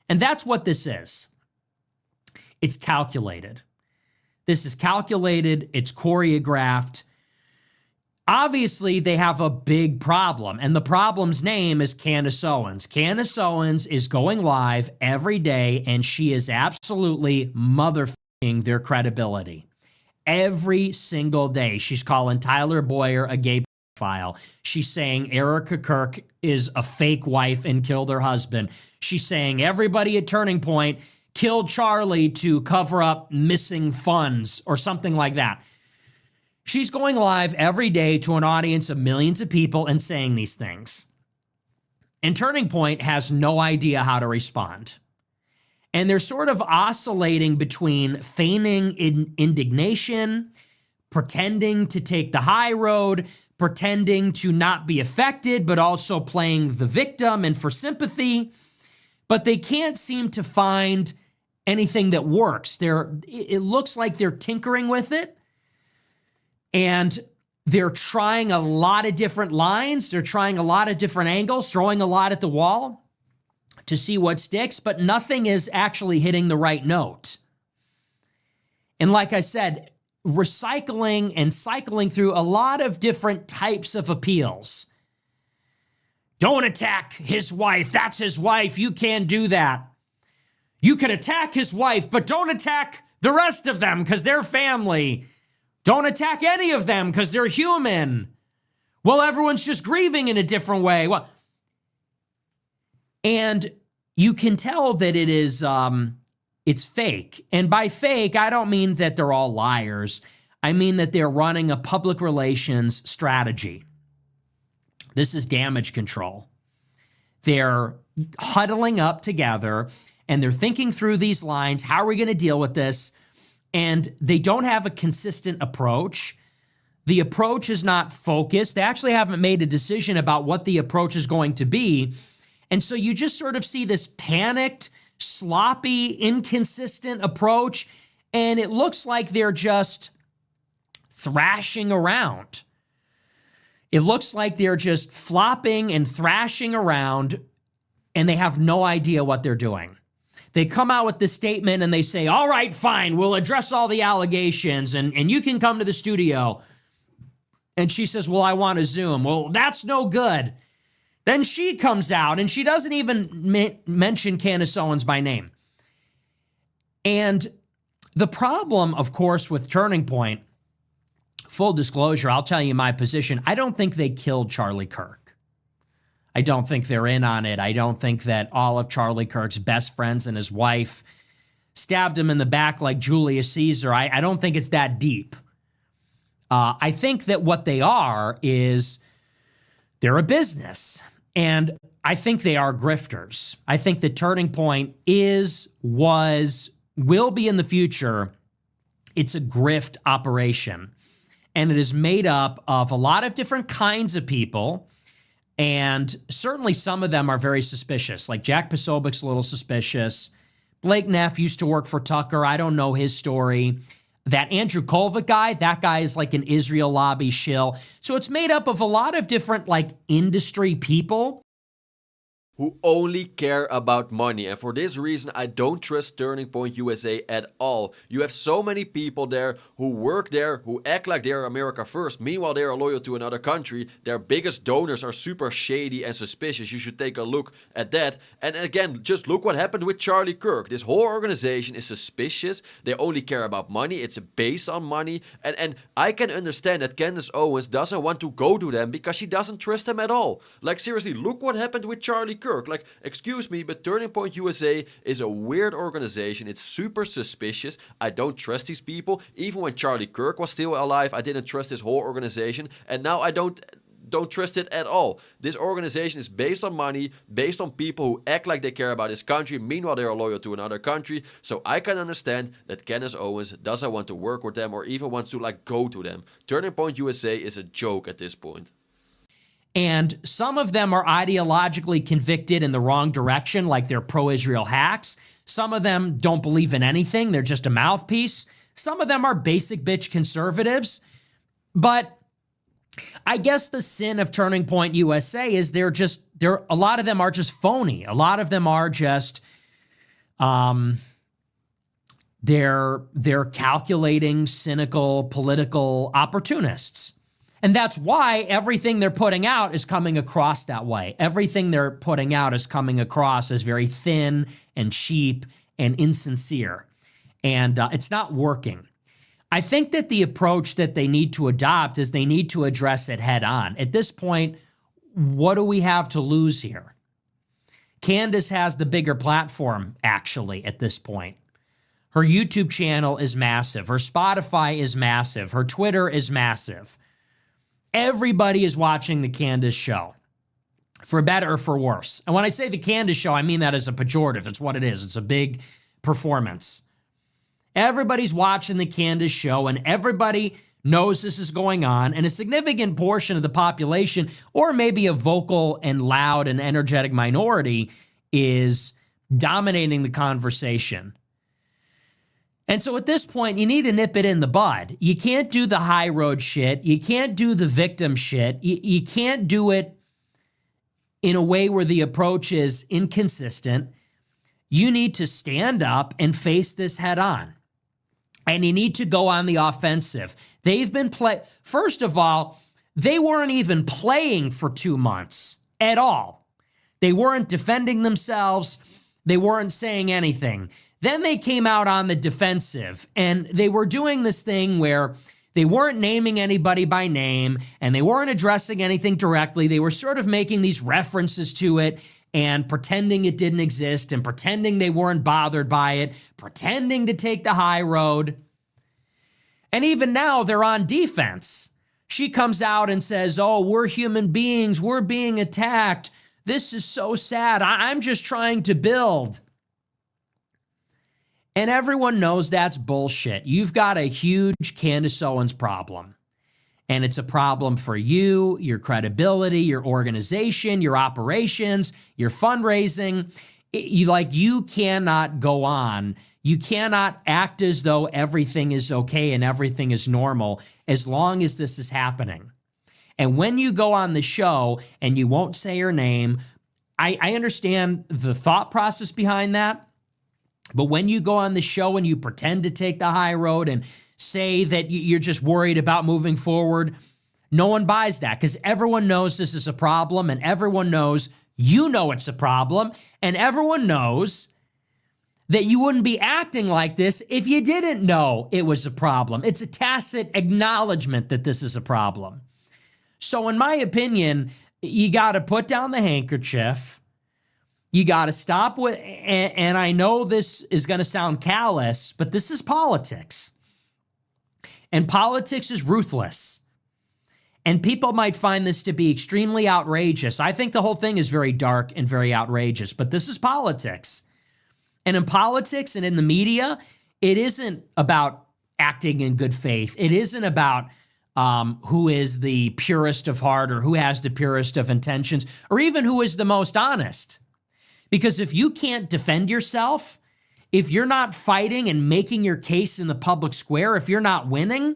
And that's what this is. It's calculated. This is calculated. It's choreographed. Obviously, they have a big problem, and the problem's name is Candace Owens. Candace Owens is going live every day, and she is absolutely motherfucking their credibility. Every single day, she's calling Tyler Boyer a gay pedophile. She's saying Erika Kirk is a fake wife and killed her husband. She's saying everybody at Turning Point killed Charlie to cover up missing funds or something like that. She's going live every day to an audience of millions of people and saying these things. And Turning Point has no idea how to respond. And they're sort of oscillating between feigning indignation, pretending to take the high road, pretending to not be affected, but also playing the victim and for sympathy. But they can't seem to find anything that works. It looks like they're tinkering with it. And they're trying a lot of different lines. They're trying a lot of different angles, throwing a lot at the wall to see what sticks, but nothing is actually hitting the right note. And like I said, recycling and cycling through a lot of different types of appeals. Don't attack his wife. That's his wife. You can't do that. You can attack his wife, but don't attack the rest of them because they're family. Don't attack any of them because they're human. Well, everyone's just grieving in a different way. Well, and you can tell that it is, it's fake. And by fake, I don't mean that they're all liars. I mean that they're running a public relations strategy. This is damage control. They're huddling up together and they're thinking through these lines. How are we going to deal with this? And they don't have a consistent approach. The approach is not focused. They actually haven't made a decision about what the approach is going to be. And so you just sort of see this panicked, sloppy, inconsistent approach. And it looks like they're just thrashing around. It looks like they're just flopping and thrashing around, and they have no idea what they're doing. They come out with this statement and they say, all right, fine, we'll address all the allegations and you can come to the studio. And she says, well, I want to Zoom. Well, that's no good. Then she comes out and she doesn't even mention Candace Owens by name. And the problem, of course, with Turning Point, full disclosure, I'll tell you my position. I don't think they killed Charlie Kirk. I don't think they're in on it. I don't think that all of Charlie Kirk's best friends and his wife stabbed him in the back like Julius Caesar. I don't think it's that deep. I think that what they are is they're a business. And I think they are grifters. I think the Turning Point will be in the future. It's a grift operation. And it is made up of a lot of different kinds of people. And certainly some of them are very suspicious. Like Jack Posobiec's a little suspicious. Blake Neff used to work for Tucker. I don't know his story. That Andrew Kolvik guy, that guy is like an Israel lobby shill. So it's made up of a lot of different like industry people who only care about money. And for this reason, I don't trust Turning Point USA at all. You have so many people there who work there, who act like they're America first. Meanwhile, they are loyal to another country. Their biggest donors are super shady and suspicious. You should take a look at that. And again, just look what happened with Charlie Kirk. This whole organization is suspicious. They only care about money. It's based on money. And I can understand that Candace Owens doesn't want to go to them because she doesn't trust them at all. Like seriously, look what happened with Charlie Kirk. Like, excuse me, but Turning Point USA is a weird organization. It's super suspicious. I don't trust these people. Even when Charlie Kirk was still alive, I didn't trust this whole organization. And now I don't trust it at all. This organization is based on money, based on people who act like they care about this country. Meanwhile, they are loyal to another country. So I can understand that Candace Owens doesn't want to work with them or even wants to like go to them. Turning Point USA is a joke at this point. And some of them are ideologically convicted in the wrong direction, like they're pro-Israel hacks. Some of them don't believe in anything. They're just a mouthpiece. Some of them are basic bitch conservatives. But I guess the sin of Turning Point USA is a lot of them are just phony. A lot of them are just They're calculating, cynical, political opportunists. And that's why everything they're putting out is coming across that way. Everything they're putting out is coming across as very thin and cheap and insincere. And it's not working. I think that the approach that they need to adopt is they need to address it head on. At this point, what do we have to lose here? Candace has the bigger platform, actually, at this point. Her YouTube channel is massive. Her Spotify is massive. Her Twitter is massive. Everybody is watching the Candace show, for better or for worse. And when I say the Candace show, I mean that as a pejorative. It's what it is. It's a big performance. Everybody's watching the Candace show, and everybody knows this is going on, and a significant portion of the population, or maybe a vocal and loud and energetic minority, is dominating the conversation. And so at this point, you need to nip it in the bud. You can't do the high road shit. You can't do the victim shit. You can't do it in a way where the approach is inconsistent. You need to stand up and face this head on. And you need to go on the offensive. They've been First of all, they weren't even playing for 2 months at all. They weren't defending themselves. They weren't saying anything. Then they came out on the defensive, and they were doing this thing where they weren't naming anybody by name, and they weren't addressing anything directly. They were sort of making these references to it and pretending it didn't exist and pretending they weren't bothered by it, pretending to take the high road. And even now, they're on defense. She comes out and says, oh, we're human beings. We're being attacked. This is so sad. I'm just trying to build. And everyone knows that's bullshit. You've got a huge Candace Owens problem. And it's a problem for you, your credibility, your organization, your operations, your fundraising. You cannot go on. You cannot act as though everything is okay and everything is normal as long as this is happening. And when you go on the show and you won't say her name, I understand the thought process behind that. But when you go on the show and you pretend to take the high road and say that you're just worried about moving forward, no one buys that because everyone knows this is a problem and everyone knows you know it's a problem and everyone knows that you wouldn't be acting like this if you didn't know it was a problem. It's a tacit acknowledgement that this is a problem. So in my opinion, you got to put down the handkerchief. You got to stop with, and I know this is going to sound callous, but this is politics. And politics is ruthless. And people might find this to be extremely outrageous. I think the whole thing is very dark and very outrageous, but this is politics. And in politics and in the media, it isn't about acting in good faith. It isn't about who is the purest of heart or who has the purest of intentions or even who is the most honest. Because if you can't defend yourself, if you're not fighting and making your case in the public square, if you're not winning,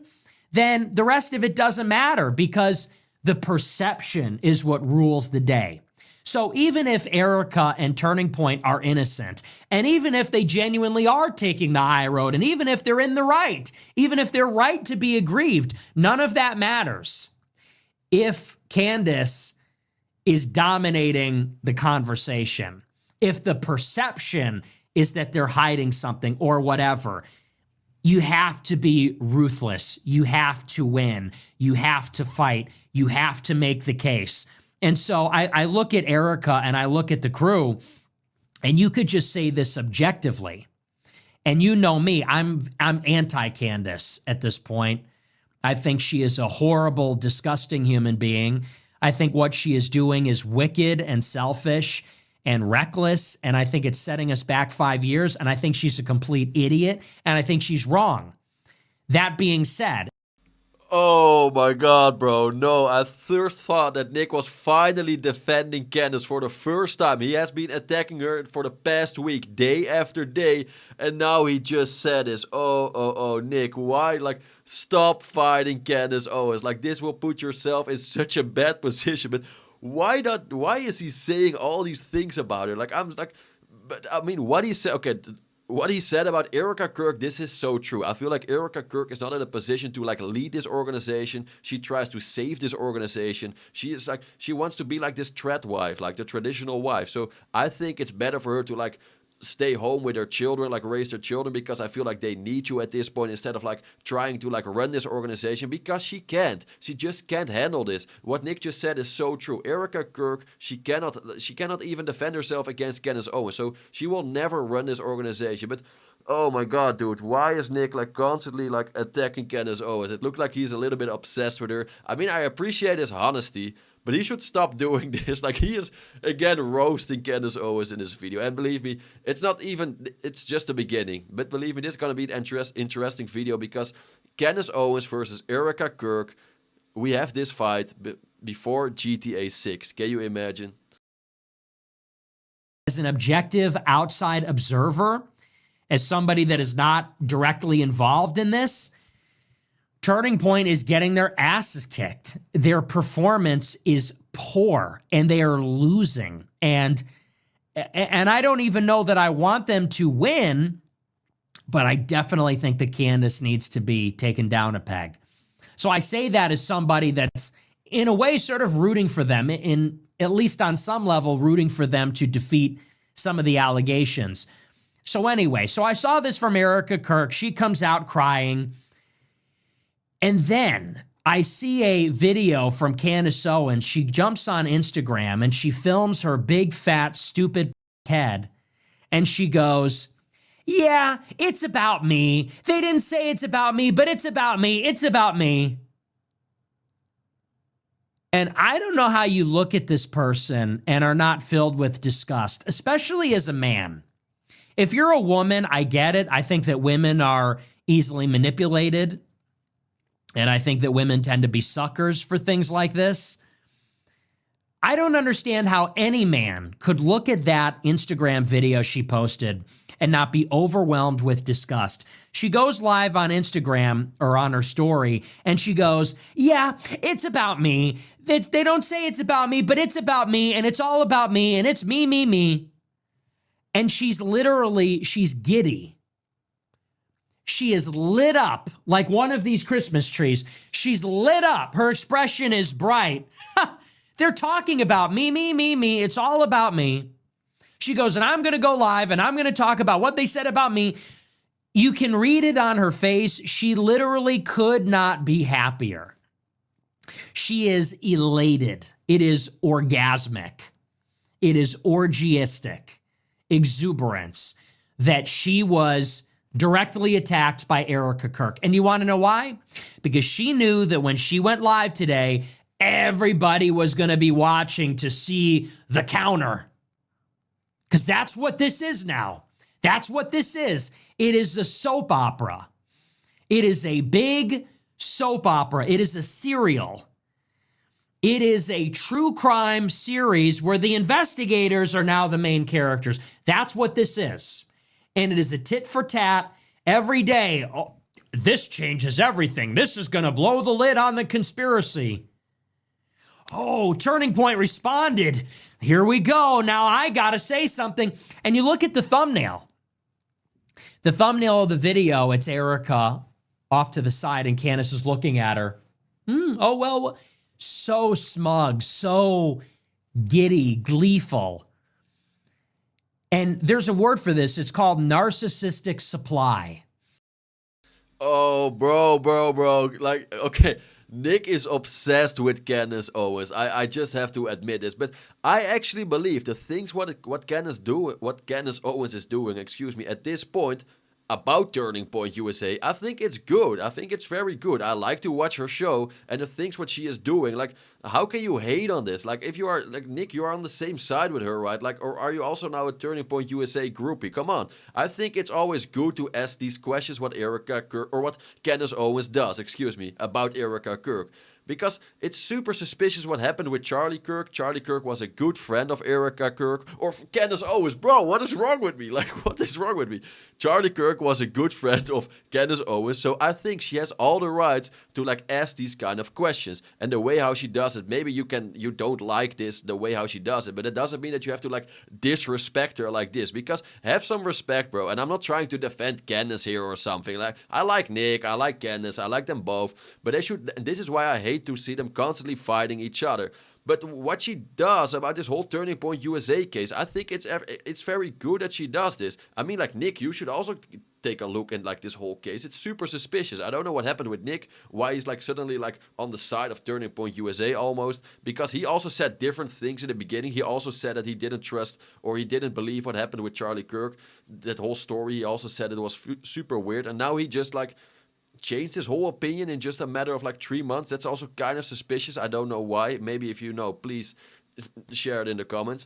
then the rest of it doesn't matter because the perception is what rules the day. So even if Erika and Turning Point are innocent, and even if they genuinely are taking the high road, and even if they're in the right, even if they're right to be aggrieved, none of that matters. If Candace is dominating the conversation, if the perception is that they're hiding something or whatever, you have to be ruthless. You have to win. You have to fight. You have to make the case. And so I look at Erika and I look at the crew, and you could just say this objectively. And you know me, I'm anti-Candace at this point. I think she is a horrible, disgusting human being. I think what she is doing is wicked and selfish and reckless, and I think it's setting us back 5 years, and I think she's a complete idiot, and I think she's wrong. That being said... Oh my god, bro. No, I first thought that Nick was finally defending Candace for the first time. He has been attacking her for the past week, day after day, and now he just said this. Oh, Nick, why? Like, stop fighting Candace Owens. Like, this will put yourself in such a bad position, but... Why is he saying all these things about her? Like, I'm like, But I mean, what he said, okay, what he said about Erika Kirk, this is so true. I feel like Erika Kirk is not in a position to like lead this organization. She tries to save this organization. She wants to be like this threat wife, like the traditional wife. So I think it's better for her to like stay home with their children, like raise their children, because I feel like they need you at this point instead of like trying to like run this organization, because she can't. She just can't handle this. What Nick just said is so true. Erika Kirk, she cannot even defend herself against Candace Owens. So she will never run this organization. But oh my god, dude, why is Nick like constantly like attacking Candace Owens? It looked like he's a little bit obsessed with her. I mean, I appreciate his honesty, but he should stop doing this. Like, he is, again, roasting Candace Owens in this video. And believe me, it's just the beginning. But believe me, this is going to be an interesting video, because Candace Owens versus Erika Kirk, we have this fight before GTA 6. Can you imagine? As an objective outside observer, as somebody that is not directly involved in this, Turning Point is getting their asses kicked. Their performance is poor and they are losing. And I don't even know that I want them to win, but I definitely think that Candace needs to be taken down a peg. So I say that as somebody that's in a way sort of rooting for them, in at least on some level rooting for them to defeat some of the allegations. So anyway, so I saw this from Erika Kirk. She comes out crying. And then I see a video from Candace Owens. She jumps on Instagram and she films her big, fat, stupid head. And she goes, yeah, it's about me. They didn't say it's about me, but it's about me. It's about me. And I don't know how you look at this person and are not filled with disgust, especially as a man. If you're a woman, I get it. I think that women are easily manipulated. And I think that women tend to be suckers for things like this. I don't understand how any man could look at that Instagram video she posted and not be overwhelmed with disgust. She goes live on Instagram or on her story and she goes, yeah, it's about me. They don't say it's about me, but it's about me and it's all about me and it's me, me, me. And she's giddy. She is lit up like one of these Christmas trees. She's lit up. Her expression is bright. They're talking about me, me, me, me. It's all about me. She goes, and I'm going to go live and I'm going to talk about what they said about me. You can read it on her face. She literally could not be happier. She is elated. It is orgasmic. It is orgiastic exuberance that she was directly attacked by Erika Kirk. And you want to know why? Because she knew that when she went live today, everybody was going to be watching to see the counter. Because that's what this is now. That's what this is. It is a soap opera. It is a big soap opera. It is a serial. It is a true crime series where the investigators are now the main characters. That's what this is. And it is a tit for tat every day. Oh, this changes everything. This is going to blow the lid on the conspiracy. Oh, Turning Point responded. Here we go. Now I got to say something. And you look at the thumbnail. The thumbnail of the video, it's Erika off to the side and Candace is looking at her. Oh, well, so smug, so giddy, gleeful. And there's a word for this. It's called narcissistic supply. Oh, bro. Like, okay, Nick is obsessed with Candace Owens. I just have to admit this. But I actually believe the things what Candace Owens is doing, at this point, about Turning Point USA, I think it's good. I think it's very good. I like to watch her show and the things what she is doing. Like, how can you hate on this? Like, if you are, like, Nick, you are on the same side with her, right? Like, or are you also now a Turning Point USA groupie? Come on. I think it's always good to ask these questions what Erika Kirk, or what Candace Owens does, about Erika Kirk. because it's super suspicious what happened with Charlie Kirk. Charlie Kirk was a good friend of Erika Kirk, or Candace Owens. Bro, what is wrong with me? Like, what is wrong with me? Charlie Kirk was a good friend of Candace Owens, so I think she has all the rights to like ask these kind of questions. And the way how she does it, maybe you don't like this, the way how she does it, but it doesn't mean that you have to like disrespect her like this, because have some respect, bro. And I'm not trying to defend Candace here or something. Like, I like Nick, I like Candace, I like them both, but they should, and this is why I hate to see them constantly fighting each other. But what she does about this whole Turning Point USA case, I think it's very good that she does this. I mean, like, Nick, you should also take a look at like this whole case. It's super suspicious. I don't know what happened with Nick, why he's like suddenly like on the side of Turning Point USA almost, because he also said different things in the beginning. He also said that he didn't trust or he didn't believe what happened with Charlie Kirk. That whole story, he also said it was super weird, and now he just like changed his whole opinion in just a matter of like 3 months. That's also kind of suspicious. I don't know why. Maybe if you know, please share it in the comments.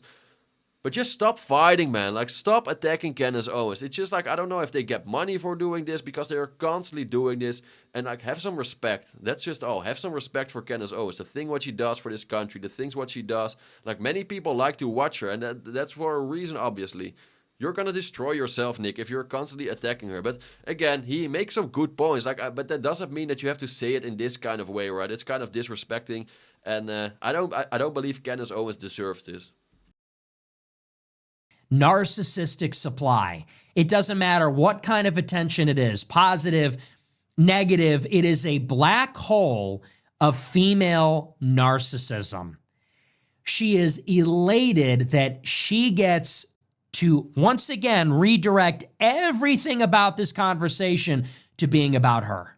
But just stop fighting, man. Like, stop attacking Candace Owens. It's just like, I don't know if they get money for doing this, because they are constantly doing this. And like, have some respect. That's just all. Have some respect for Candace Owens. The thing what she does for this country, the things what she does. Like, many people like to watch her, and that's for a reason, obviously. You're gonna destroy yourself, Nick, if you're constantly attacking her. But again, he makes some good points. Like, but that doesn't mean that you have to say it in this kind of way, right? It's kind of disrespecting, and I don't believe Candace Owens deserves this. Narcissistic supply. It doesn't matter what kind of attention it is, positive, negative. It is a black hole of female narcissism. She is elated that she gets to once again redirect everything about this conversation to being about her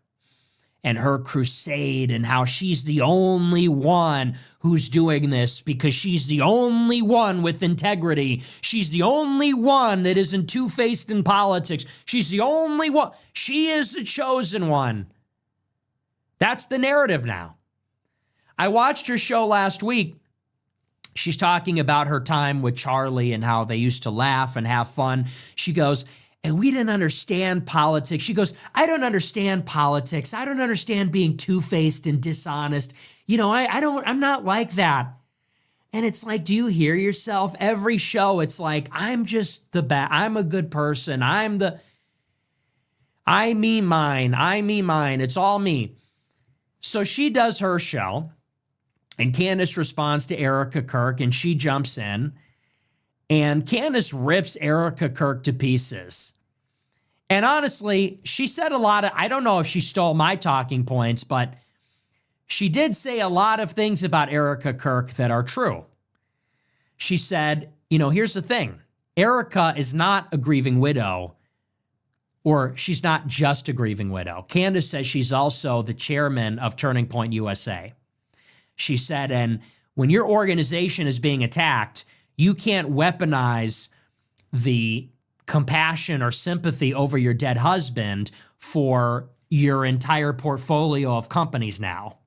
and her crusade and how she's the only one who's doing this because she's the only one with integrity. She's the only one that isn't two-faced in politics. She's the only one. She is the chosen one. That's the narrative now. I watched her show last week. She's talking about her time with Charlie and how they used to laugh and have fun. She goes, and we didn't understand politics. She goes, I don't understand politics. I don't understand being two-faced and dishonest. You know, I'm not like that. And it's like, do you hear yourself? Every show, it's like, I'm just the bad. I'm a good person. I, me, mine. I, me, mine. It's all me. So she does her show. And Candace responds to Erika Kirk, and she jumps in. And Candace rips Erika Kirk to pieces. And honestly, she said a lot of, I don't know if she stole my talking points, but she did say a lot of things about Erika Kirk that are true. She said, you know, here's the thing. Erika is not a grieving widow, or she's not just a grieving widow. Candace says she's also the chairman of Turning Point USA. She said, and when your organization is being attacked, you can't weaponize the compassion or sympathy over your dead husband for your entire portfolio of companies now.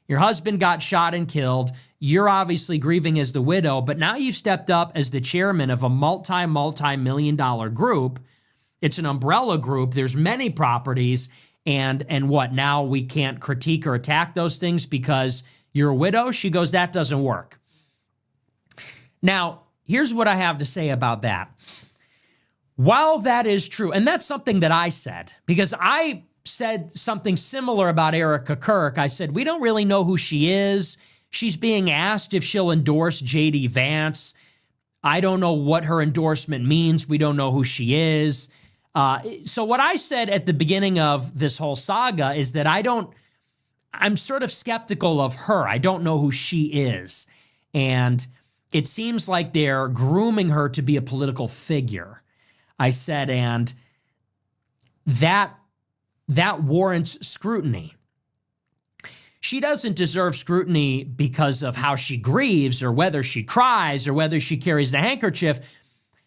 Your husband got shot and killed. You're obviously grieving as the widow, but now you've stepped up as the chairman of a multi-million-dollar group. It's an umbrella group. There's many properties. And what, now we can't critique or attack those things because you're a widow? She goes, that doesn't work. Now, here's what I have to say about that. While that is true, and that's something that I said, because I said something similar about Erika Kirk. I said, we don't really know who she is. She's being asked if she'll endorse J.D. Vance. I don't know what her endorsement means. We don't know who she is. So what I said at the beginning of this whole saga is that I'm sort of skeptical of her. I don't know who she is. And it seems like they're grooming her to be a political figure. I said, and that warrants scrutiny. She doesn't deserve scrutiny because of how she grieves or whether she cries or whether she carries the handkerchief.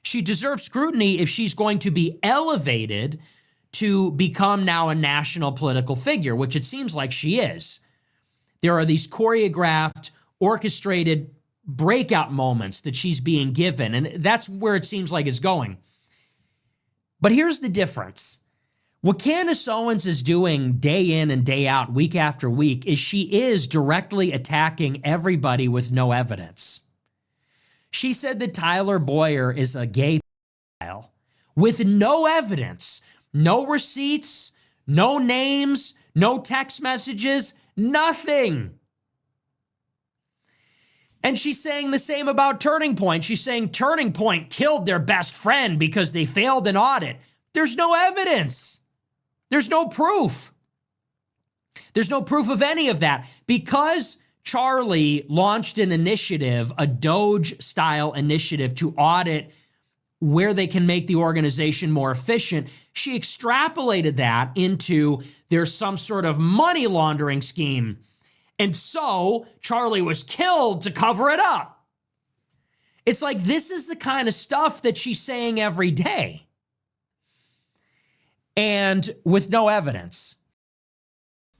She deserves scrutiny if she's going to be elevated to become now a national political figure, which it seems like she is. There are these choreographed, orchestrated breakout moments that she's being given, and that's where it seems like it's going. But here's the difference. What Candace Owens is doing day in and day out, week after week, is she is directly attacking everybody with no evidence. She said that Tyler Boyer is a gay pedophile with no evidence, no receipts, no names, no text messages, nothing. And she's saying the same about Turning Point. She's saying Turning Point killed their best friend because they failed an audit. There's no evidence. There's no proof. There's no proof of any of that. Because Charlie launched an initiative, a Doge-style initiative to audit where they can make the organization more efficient, she extrapolated that into there's some sort of money laundering scheme. And so Charlie was killed to cover it up. It's like this is the kind of stuff that she's saying every day. And with no evidence.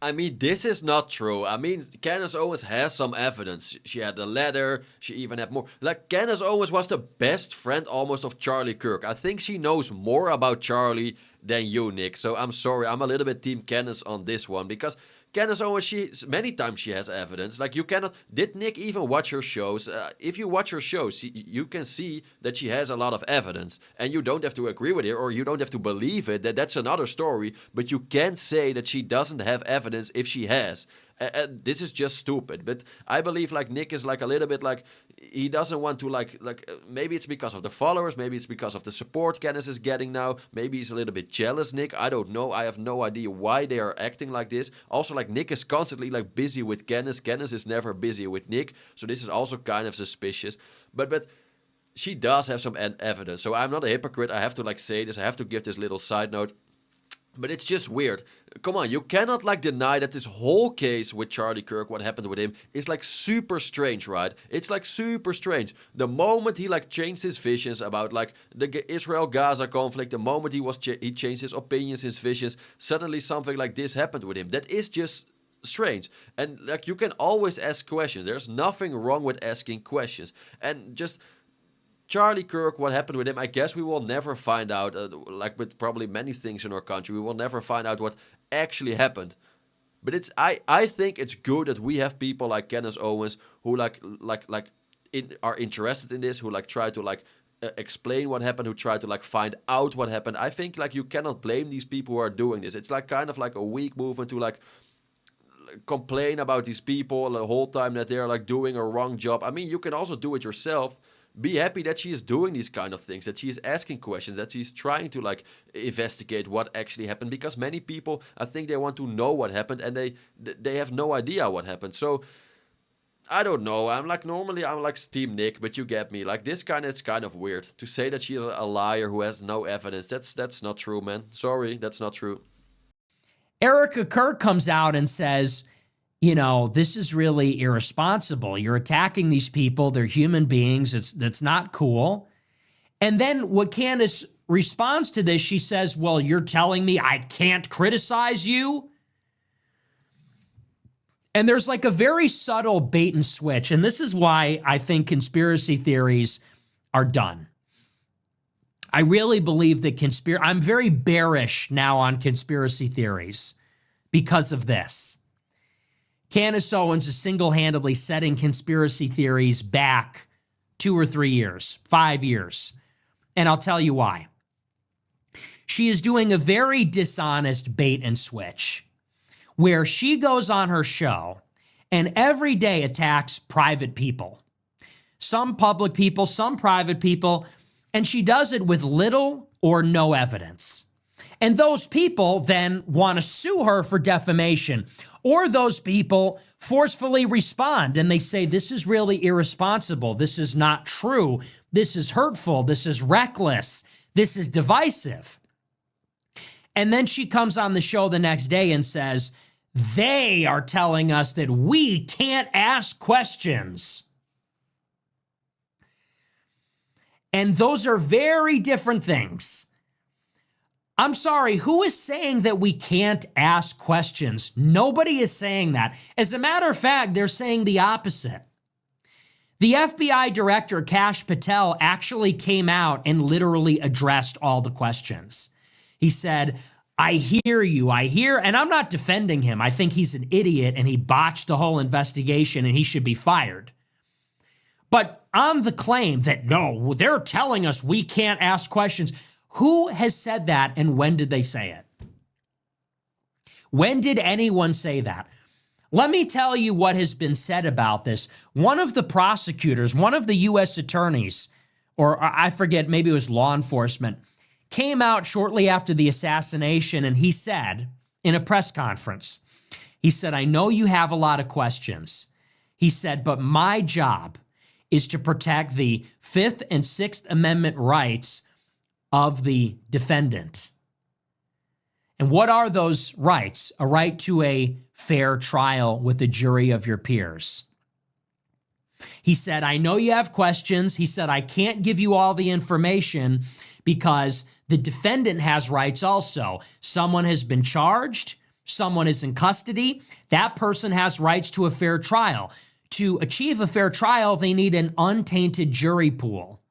I mean, this is not true. I mean, Candace Owens has some evidence. She had the letter. She even had more. Like, Candace Owens was the best friend almost of Charlie Kirk. I think she knows more about Charlie than you, Nick. So I'm sorry. I'm a little bit team Candace on this one because Candace Owens, many times she has evidence. Like, you cannot... Did Nick even watch her shows? If you watch her shows, you can see that she has a lot of evidence. And you don't have to agree with it, or you don't have to believe it. That's another story. But you can't say that she doesn't have evidence if she has. And this is just stupid. But I believe, like, Nick is, like, a little bit, like... He doesn't want to, maybe it's because of the followers. Maybe it's because of the support Candace is getting now. Maybe he's a little bit jealous, Nick. I don't know. I have no idea why they are acting like this. Also, like, Nick is constantly, like, busy with Candace. Candace is never busy with Nick. So this is also kind of suspicious. But she does have some evidence. So I'm not a hypocrite. I have to, like, say this. I have to give this little side note. But it's just weird. Come on, you cannot, like, deny that this whole case with Charlie Kirk, what happened with him, is, like, super strange, right? It's, like, super strange. The moment he, like, changed his visions about, like, the Israel-Gaza conflict, the moment he changed his opinions, his visions, suddenly something like this happened with him. That is just strange. And, like, you can always ask questions. There's nothing wrong with asking questions. And just... Charlie Kirk, what happened with him, I guess we will never find out, like with probably many things in our country, we will never find out what actually happened. But I think it's good that we have people like Candace Owens who are interested in this, who like try to like explain what happened, who try to like find out what happened. I think like you cannot blame these people who are doing this. It's like kind of like a weak movement to like complain about these people the whole time that they're like doing a wrong job. I mean, you can also do it yourself. Be happy that she is doing these kind of things, that she is asking questions, that she's trying to like investigate what actually happened, because many people, I think they want to know what happened and they have no idea what happened. So I don't know. I'm like Team Nick, but you get me. Like it's kind of weird to say that she is a liar who has no evidence. That's not true, man. Sorry, that's not true. Erika Kirk comes out and says, you know, this is really irresponsible. You're attacking these people. They're human beings. That's not cool. And then what Candace responds to this, she says, well, you're telling me I can't criticize you? And there's like a very subtle bait and switch. And this is why I think conspiracy theories are done. I really believe that I'm very bearish now on conspiracy theories because of this. Candace Owens is single-handedly setting conspiracy theories back 2 or 3 years, 5 years. And I'll tell you why. She is doing a very dishonest bait and switch where she goes on her show and every day attacks private people. Some public people, some private people, and she does it with little or no evidence. And those people then want to sue her for defamation. Or those people forcefully respond and they say, this is really irresponsible. This is not true. This is hurtful. This is reckless. This is divisive. And then she comes on the show the next day and says, they are telling us that we can't ask questions. And those are very different things. I'm sorry, who is saying that we can't ask questions? Nobody is saying that. As a matter of fact, they're saying the opposite. The FBI director, Kash Patel, actually came out and literally addressed all the questions. He said, I hear you. And I'm not defending him. I think he's an idiot and he botched the whole investigation and he should be fired. But on the claim that, no, they're telling us we can't ask questions, who has said that and when did they say it? When did anyone say that? Let me tell you what has been said about this. One of the prosecutors, one of the U.S. attorneys, or I forget, maybe it was law enforcement, came out shortly after the assassination and he said in a press conference, he said, I know you have a lot of questions. He said, but my job is to protect the Fifth and Sixth Amendment rights of the defendant. And what are those rights? A right to a fair trial with a jury of your peers. He said, I know you have questions. He said, I can't give you all the information because the defendant has rights also. Someone has been charged. Someone is in custody. That person has rights to a fair trial. To achieve a fair trial, they need an untainted jury pool.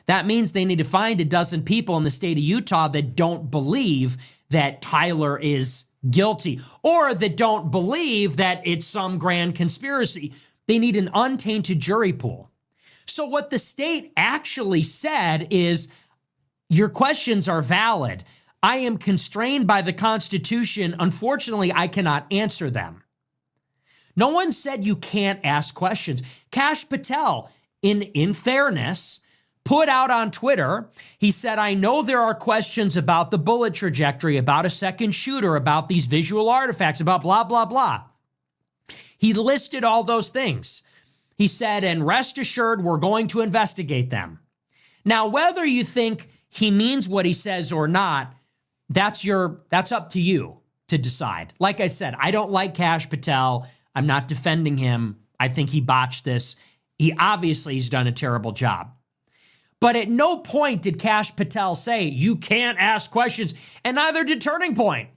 That means they need to find a dozen people in the state of Utah that don't believe that Tyler is guilty or that don't believe that it's some grand conspiracy. They need an untainted jury pool. So what the state actually said is, your questions are valid. I am constrained by the Constitution. Unfortunately, I cannot answer them. No one said you can't ask questions. Kash Patel, in fairness, put out on Twitter, he said, I know there are questions about the bullet trajectory, about a second shooter, about these visual artifacts, about blah, blah, blah. He listed all those things. He said, and rest assured, we're going to investigate them. Now, whether you think he means what he says or not, that's up to you to decide. Like I said, I don't like Kash Patel. I'm not defending him. I think he botched this. He's done a terrible job. But at no point did Kash Patel say, you can't ask questions, and neither did Turning Point.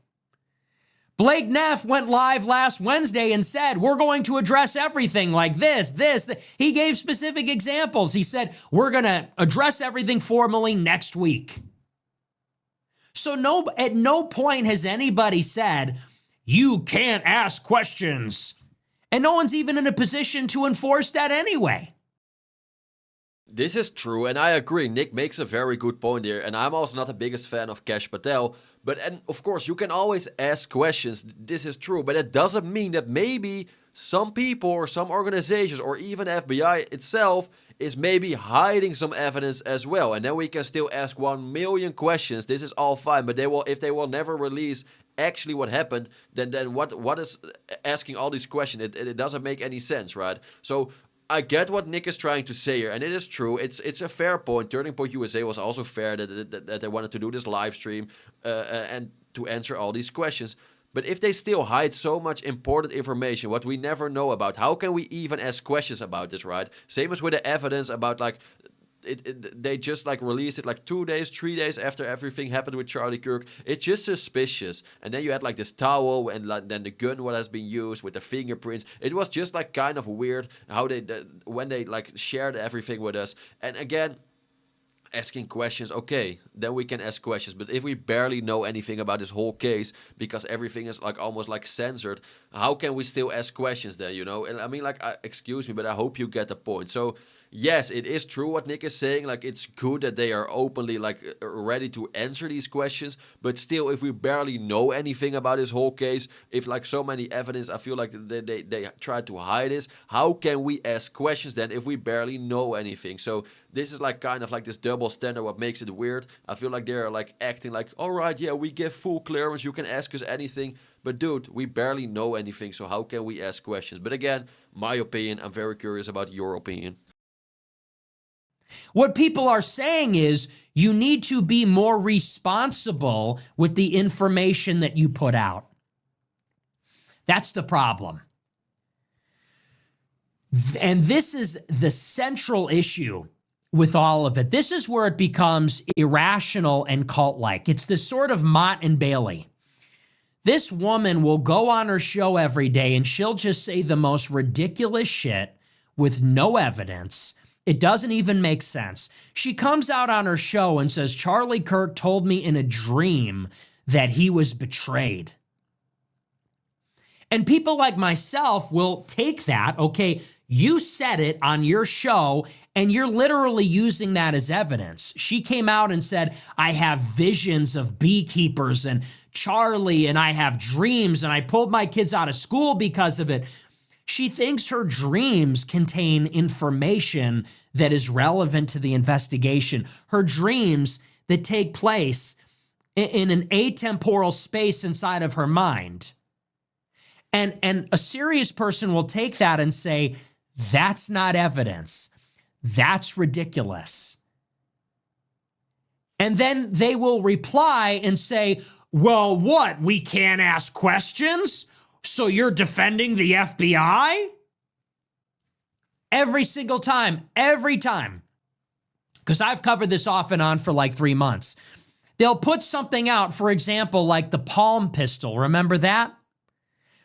Blake Neff went live last Wednesday and said, we're going to address everything like this. He gave specific examples. He said, we're going to address everything formally next week. So at no point has anybody said, you can't ask questions. And no one's even in a position to enforce that anyway. This is true, and I agree. Nick makes a very good point here, and I'm also not the biggest fan of Kash Patel. And of course, you can always ask questions. This is true, but it doesn't mean that maybe some people or some organizations or even FBI itself is maybe hiding some evidence as well. And then we can still ask 1 million questions. This is all fine, but if they will never release actually what happened, then what is asking all these questions? It doesn't make any sense, right? So I get what Nick is trying to say here, and it is true. It's a fair point. Turning Point USA was also fair that they wanted to do this live stream and to answer all these questions. But if they still hide so much important information, what we never know about, how can we even ask questions about this, right? Same as with the evidence about they just released it 2 days, 3 days after everything happened with Charlie Kirk. It's just suspicious. And then you had this towel and then the gun what has been used with the fingerprints. It was just kind of weird how when they shared everything with us. And again, asking questions, okay, then we can ask questions. But if we barely know anything about this whole case because everything is almost censored, how can we still ask questions then, you know? And I mean, excuse me, but I hope you get the point. So yes, it is true what Nick is saying. It's good that they are openly ready to answer these questions. But still, if we barely know anything about this whole case, if so many evidence, I feel like they try to hide this. How can we ask questions then if we barely know anything? So this is kind of this double standard what makes it weird. I feel like they're acting all right, yeah, we give full clearance. You can ask us anything. But dude, we barely know anything. So how can we ask questions? But again, my opinion, I'm very curious about your opinion. What people are saying is you need to be more responsible with the information that you put out. That's the problem. And this is the central issue with all of it. This is where it becomes irrational and cult-like. It's the sort of Mott and Bailey. This woman will go on her show every day and she'll just say the most ridiculous shit with no evidence. It doesn't even make sense. She comes out on her show and says, Charlie Kirk told me in a dream that he was betrayed. And people like myself will take that, okay, you said it on your show, and you're literally using that as evidence. She came out and said, I have visions of beekeepers and Charlie, and I have dreams, and I pulled my kids out of school because of it. She thinks her dreams contain information that is relevant to the investigation. Her dreams that take place in an atemporal space inside of her mind. And a serious person will take that and say, that's not evidence. That's ridiculous. And then they will reply and say, well, what? We can't ask questions? So you're defending the FBI? Every single time, every time. Because I've covered this off and on for like 3 months. They'll put something out, for example, like the palm pistol. Remember that?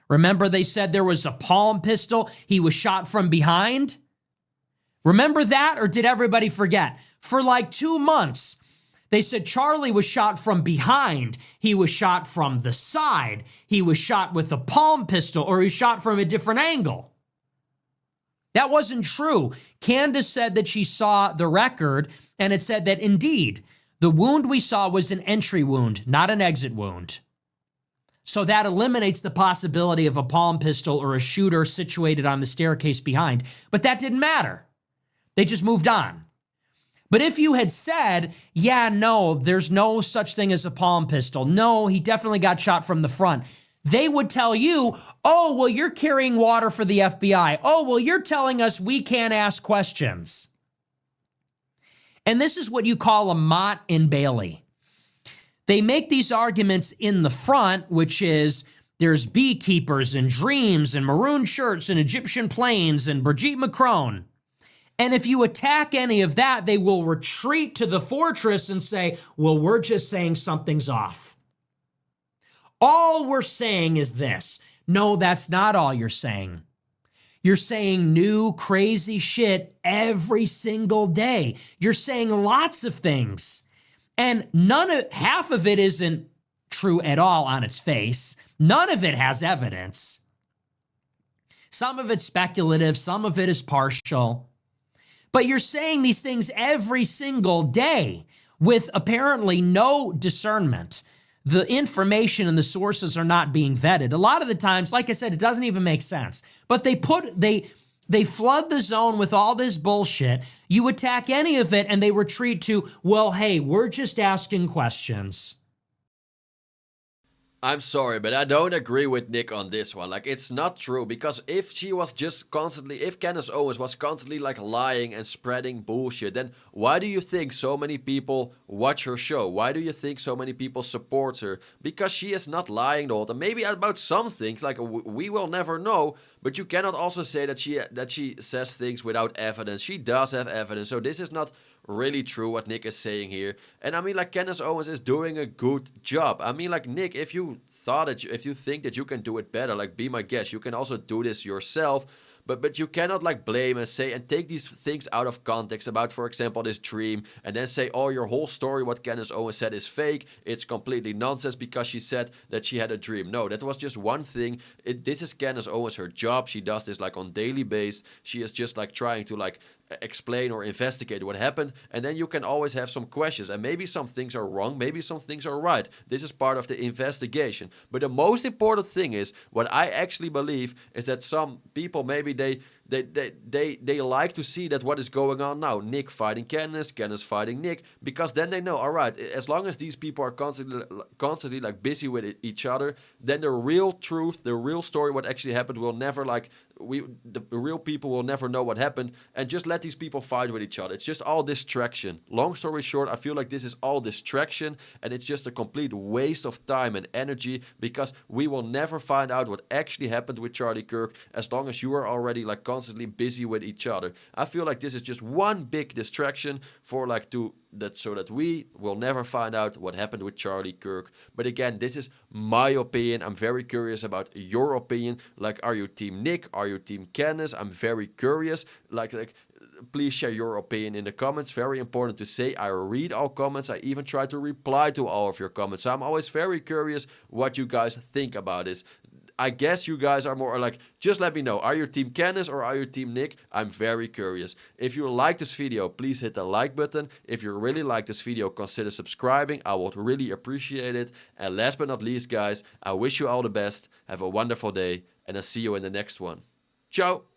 Remember they said there was a palm pistol? He was shot from behind? Remember that, or did everybody forget? For like 2 months, they said Charlie was shot from behind. He was shot from the side. He was shot with a palm pistol, or he was shot from a different angle. That wasn't true. Candace said that she saw the record, and it said that indeed, the wound we saw was an entry wound, not an exit wound. So that eliminates the possibility of a palm pistol or a shooter situated on the staircase behind. But that didn't matter. They just moved on. But if you had said, yeah, no, there's no such thing as a palm pistol. No, he definitely got shot from the front. They would tell you, oh, well, you're carrying water for the FBI. Oh, well, you're telling us we can't ask questions. And this is what you call a Mott and Bailey. They make these arguments in the front, which is there's beekeepers and dreams and maroon shirts and Egyptian planes and Brigitte Macron. And if you attack any of that, they will retreat to the fortress and say, well, we're just saying something's off. All we're saying is this. No, that's not all you're saying. You're saying new crazy shit every single day. You're saying lots of things. And half of it isn't true at all on its face. None of it has evidence. Some of it's speculative, some of it is partial. But you're saying these things every single day with apparently no discernment. The information and the sources are not being vetted. A lot of the times, like I said, it doesn't even make sense. But they flood the zone with all this bullshit. You attack any of it and they retreat to, well, hey, we're just asking questions. I'm sorry, but I don't agree with Nick on this one. Like, it's not true, because if Candace Owens was constantly like lying and spreading bullshit, then why do you think so many people watch her show? Why do you think so many people support her? Because she is not lying the whole time. Maybe about some things, like we will never know, but you cannot also say that she says things without evidence. She does have evidence, so this is not really true what Nick is saying here. And I mean, like, Candace Owens is doing a good job. I mean, like, Nick, if you think that you can do it better, like, be my guest. You can also do this yourself. But you cannot like blame and say and take these things out of context about, for example, this dream, and then say, oh, your whole story, what Candace Owens said, is fake. It's completely nonsense because she said that she had a dream. No, that was just one thing. This is Candace Owens, her job. She does this like on daily basis. She is just like trying to like explain or investigate what happened, and then you can always have some questions, and maybe some things are wrong, maybe some things are right. This is part of the investigation. But the most important thing is, what I actually believe is that some people, maybe they like to see that what is going on now, Nick fighting Candace fighting Nick, because then they know, all right, as long as these people are constantly like busy with each other, then the real truth, the real story, what actually happened, will never like the real people will never know what happened, and just let these people fight with each other. It's just all distraction. Long story short, I feel like this is all distraction, and it's just a complete waste of time and energy, because we will never find out what actually happened with Charlie Kirk as long as you are already like constantly busy with each other. I feel like this is just one big distraction for like so that we will never find out what happened with Charlie Kirk. But again, this is my opinion. I'm very curious about your opinion. Like, are you team Nick? Are you team Candace? I'm very curious. Like please share your opinion in the comments. Very important to say. I read all comments. I even try to reply to all of your comments. So I'm always very curious what you guys think about this. I guess you guys are more like, just let me know. Are you team Candace or are you team Nick? I'm very curious. If you like this video, please hit the like button. If you really like this video, consider subscribing. I would really appreciate it. And last but not least, guys, I wish you all the best. Have a wonderful day, and I'll see you in the next one. Ciao!